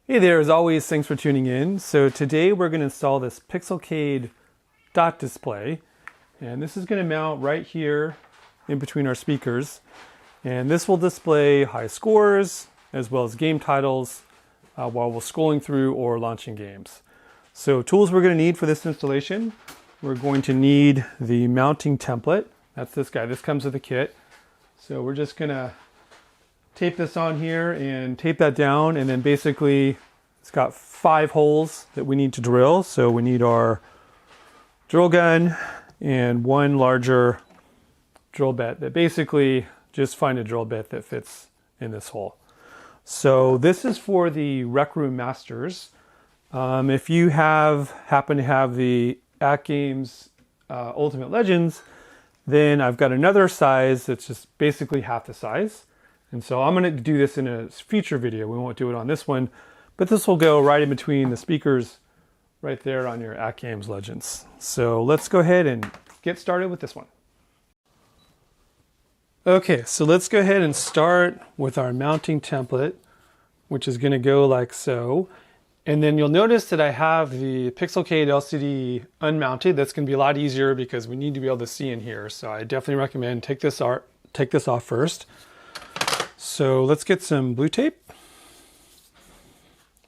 Hey there, as always, thanks for tuning in. So today we're going to install this Pixelcade Dot Display, and this is going to mount right here in between our speakers. And this will display high scores as well as game titles while we're scrolling through or launching games. So tools we're going to need for this installation, we're going to need the mounting template. That's this guy. This comes with the kit. So we're just going to tape this on here and tape that down, and then basically it's got 5 holes that we need to drill. So we need our drill gun and one larger drill bit that basically just find a drill bit that fits in this hole. So this is for the Rec Room Masters. If you happen to have the At Games Ultimate Legends, then I've got another size that's just basically half the size. And so I'm going to do this in a future video. We won't do it on this one, but this will go right in between the speakers right there on your At Games Legends. So let's go ahead and get started with this one. Okay, so let's go ahead and start with our mounting template, which is going to go like so. And then you'll notice that I have the Pixelcade LCD unmounted. That's going to be a lot easier because we need to be able to see in here. So I definitely recommend take this off first. So let's get some blue tape,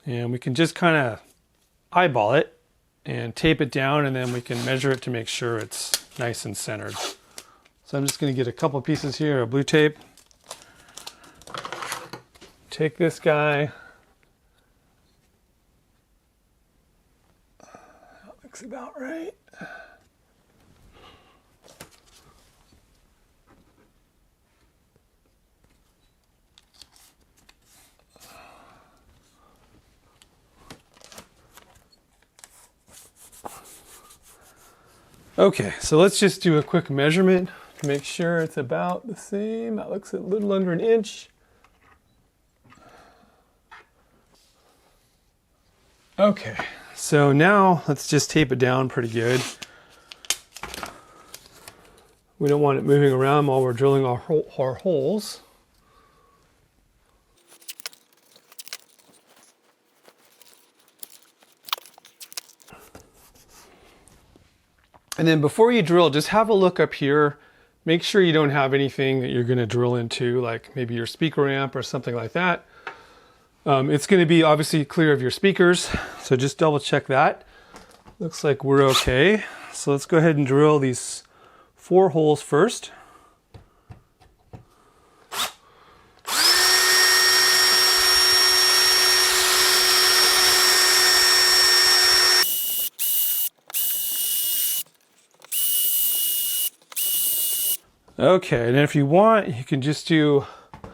and we can just kind of eyeball it and tape it down, and then we can measure it to make sure it's nice and centered. So I'm just going to get a couple pieces here of blue tape. Take this guy. That looks about right. Okay, so let's just do a quick measurement to make sure it's about the same. That looks a little under an inch. Okay, so now let's just tape it down pretty good. We don't want it moving around while we're drilling our holes. And then before you drill, just have a look up here. Make sure you don't have anything that you're going to drill into, like maybe your speaker amp or something like that. It's going to be obviously clear of your speakers, so just double check that. Looks like we're okay. So let's go ahead and drill these 4 holes first. Okay, and if you want, you can just do a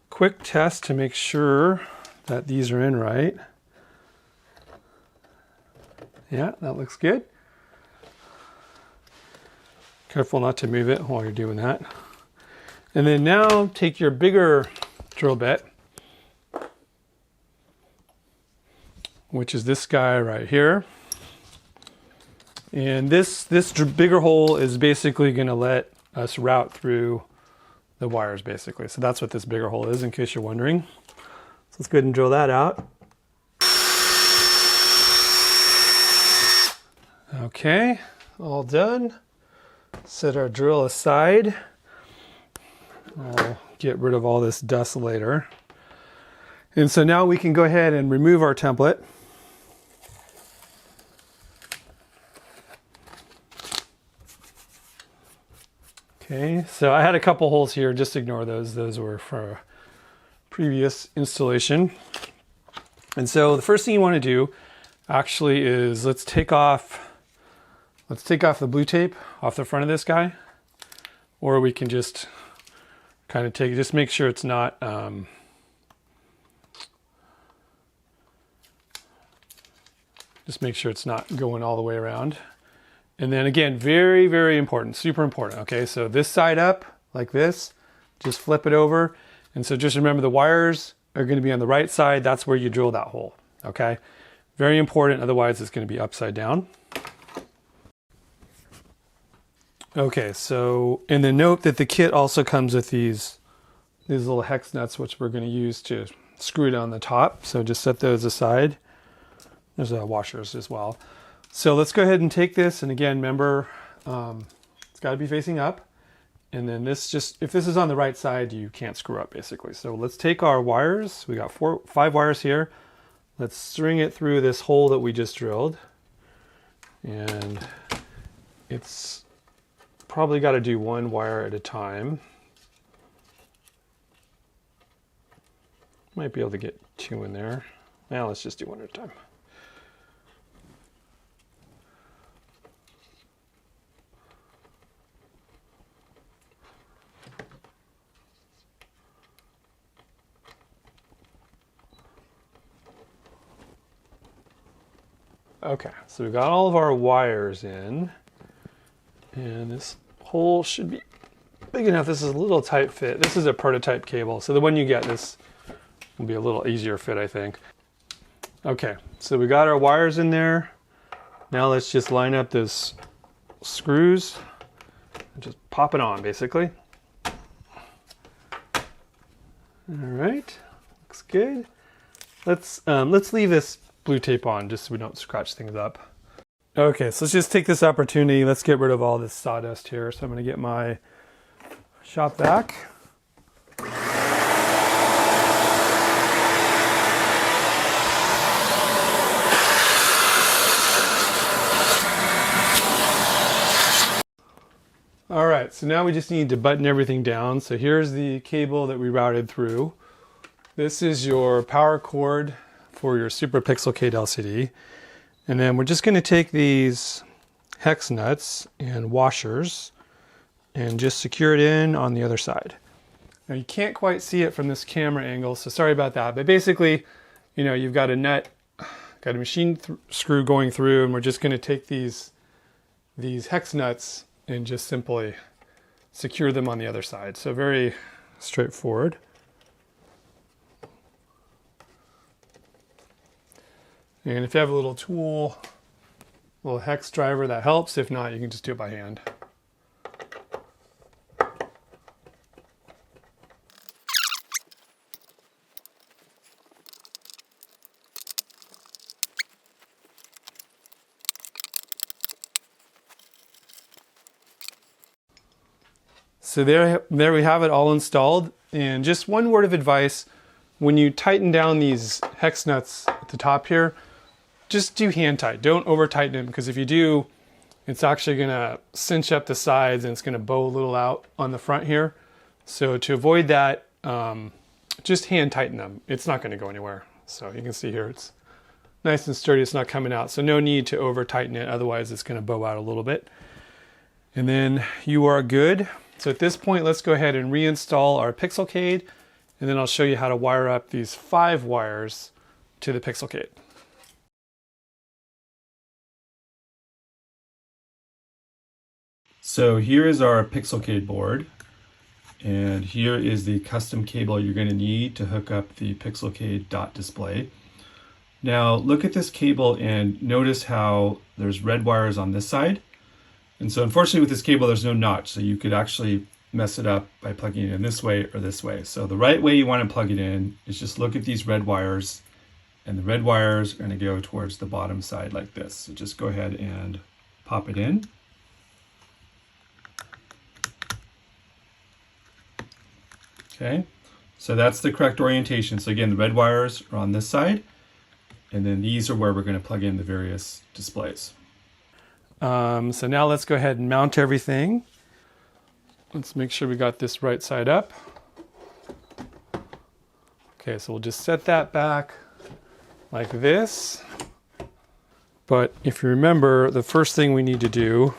quick test to make sure that these are in right. Yeah, that looks good. Careful not to move it while you're doing that. And then now take your bigger drill bit, which is this guy right here. And this bigger hole is basically going to let us route through the wires basically. So that's what this bigger hole is, in case you're wondering. So let's go ahead and drill that out. Okay, all done. Set our drill aside. I'll get rid of all this dust later. And so now we can go ahead and remove our template. Okay, so I had a couple holes here, just ignore those. Those were for a previous installation. And so the first thing you want to do actually is let's take off the blue tape off the front of this guy, or we can just kind of just make sure it's not going all the way around. And then again, very, very important, super important. Okay, so this side up like this, just flip it over. And so just remember the wires are going to be on the right side. That's where you drill that hole. Okay, very important. Otherwise it's going to be upside down. Okay, so, and then note that the kit also comes with these little hex nuts, which we're going to use to screwed on the top, so just set those aside. There's washers as well. So let's go ahead and take this, and again, remember, it's got to be facing up. And then this just, if this is on the right side, you can't screw up basically. So let's take our wires. We got 5 wires here. Let's string it through this hole that we just drilled. And it's probably got to do 1 wire at a time. Might be able to get 2 in there. Now let's just do 1 at a time. Okay, so we've got all of our wires in, and this hole should be big enough. This is a little tight fit. This is a prototype cable, so the one you get, this will be a little easier fit, I think. Okay, so we got our wires in there. Now let's just line up those screws and just pop it on, basically. All right, looks good. Let's leave this blue tape on just so we don't scratch things up. Okay, so let's just take this opportunity. Let's get rid of all this sawdust here. So I'm going to get my shop vac. All right, so now we just need to button everything down. So here's the cable that we routed through. This is your power cord for your Super Pixelcade LCD. And then we're just going to take these hex nuts and washers and just secure it in on the other side. Now you can't quite see it from this camera angle, so sorry about that. But basically, you know, you've got a nut, got a machine screw going through, and we're just going to take these hex nuts and just simply secure them on the other side. So very straightforward. And if you have a little tool, a little hex driver, that helps. If not, you can just do it by hand. So there we have it all installed. And just one word of advice, when you tighten down these hex nuts at the top here, just do hand tight. Don't over tighten them, because if you do, it's actually going to cinch up the sides and it's going to bow a little out on the front here. So to avoid that, just hand tighten them. It's not going to go anywhere. So you can see here it's nice and sturdy. It's not coming out. So no need to over tighten it. Otherwise it's going to bow out a little bit. And then you are good. So at this point, let's go ahead and reinstall our Pixelcade. And then I'll show you how to wire up these 5 wires to the Pixelcade. So here is our Pixelcade board, and here is the custom cable you're going to need to hook up the Pixelcade Dot display. Now look at this cable and notice how there's red wires on this side. And so unfortunately with this cable there's no notch, so you could actually mess it up by plugging it in this way or this way. So the right way you want to plug it in is just look at these red wires, and the red wires are going to go towards the bottom side like this. So just go ahead and pop it in. Okay, so that's the correct orientation. So again, the red wires are on this side, and then these are where we're going to plug in the various displays. So now let's go ahead and mount everything. Let's make sure we got this right side up. Okay, so we'll just set that back like this. But if you remember, the first thing we need to do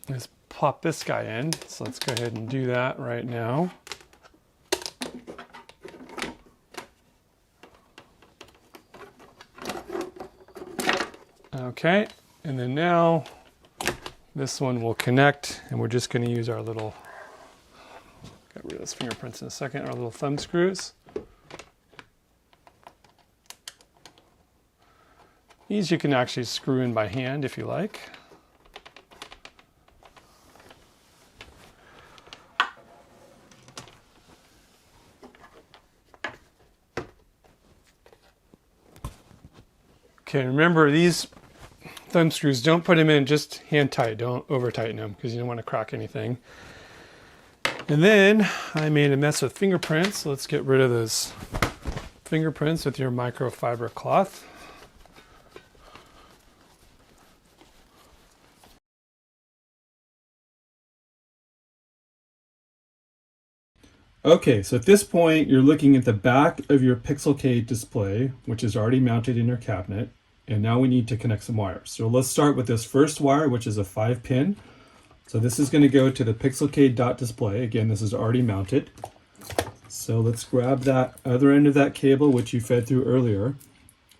is pop this guy in. So let's go ahead and do that right now. Okay, and then now this one will connect, and we're just going to use our little, get rid of those fingerprints in a second, our little thumb screws. These you can actually screw in by hand if you like. Okay, remember these thumb screws, don't put them in just hand tight. Don't over tighten them because you don't want to crack anything. And then I made a mess with fingerprints. So let's get rid of those fingerprints with your microfiber cloth. Okay, so at this point, you're looking at the back of your Pixelcade display, which is already mounted in your cabinet. And now we need to connect some wires. So let's start with this first wire, which is a 5-pin. So this is going to go to the Pixelcade Dot display. Again, this is already mounted. So let's grab that other end of that cable, which you fed through earlier.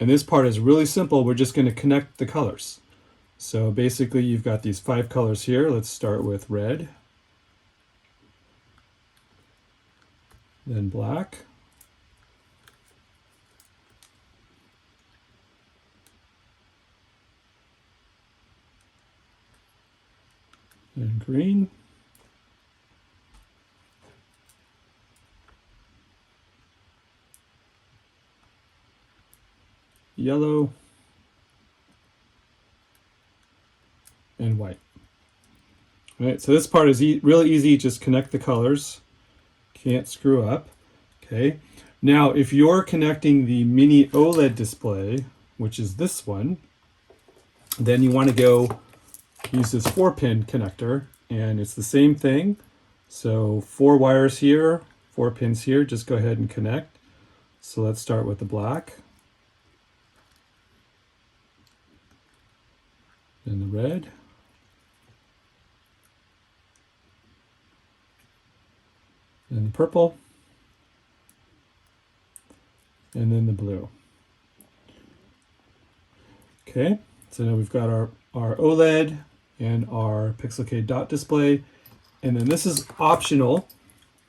And this part is really simple. We're just going to connect the colors. So basically, you've got these 5 colors here. Let's start with red. Then black, then green, yellow, and white. All right, so this part is really easy. Just connect the colors. Can't screw up. Okay. Now, if you're connecting the mini OLED display, which is this one, then you want to go use this 4-pin connector, and it's the same thing. So 4 wires here, 4 pins here. Just go ahead and connect. So let's start with the black, then the red, and the purple, and then the blue. Okay, so now we've got our OLED and our Pixelcade Dot display. And then this is optional,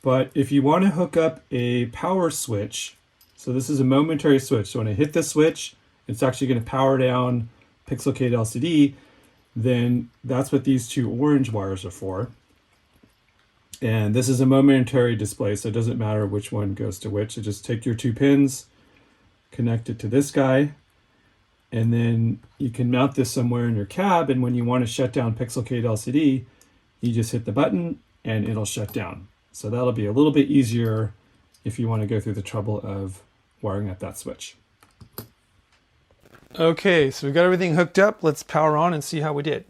but if you want to hook up a power switch, so this is a momentary switch. So when I hit this switch, it's actually going to power down Pixelcade LCD. Then that's what these 2 orange wires are for. And this is a momentary display, so it doesn't matter which one goes to which. So just take your 2 pins, connect it to this guy, and then you can mount this somewhere in your cab, and when you want to shut down Pixelcade LCD, you just hit the button and it'll shut down. So that'll be a little bit easier if you want to go through the trouble of wiring up that switch. Okay, so we've got everything hooked up. Let's power on and see how we did.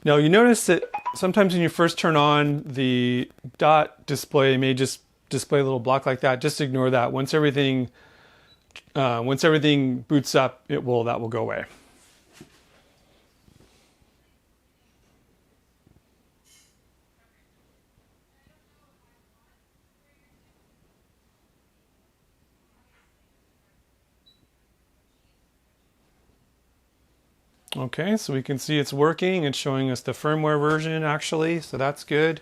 Now you notice that sometimes when you first turn on, the dot display may just display a little block like that. Just ignore that. Once everything boots up, that will go away. Okay, so we can see it's working. It's showing us the firmware version actually, so that's good.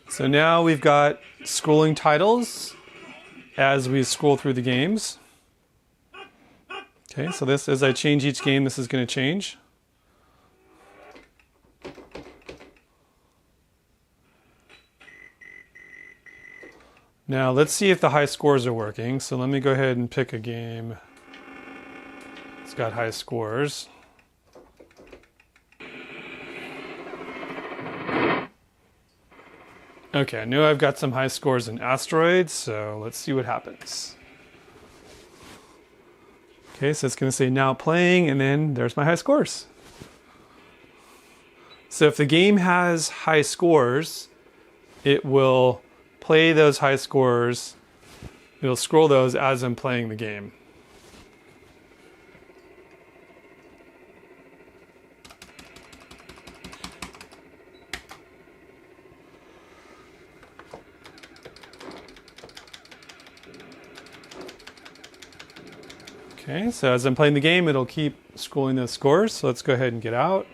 So now we've got scrolling titles as we scroll through the games. Okay, so this, as I change each game, this is going to change. Now let's see if the high scores are working. So let me go ahead and pick a game. It's got high scores. Okay, I know I've got some high scores in Asteroids, so let's see what happens. Okay, so it's going to say now playing, and then there's my high scores. So if the game has high scores, it will play those high scores. It'll scroll those as I'm playing the game. Okay, so as I'm playing the game, it'll keep scrolling those scores. So let's go ahead and get out.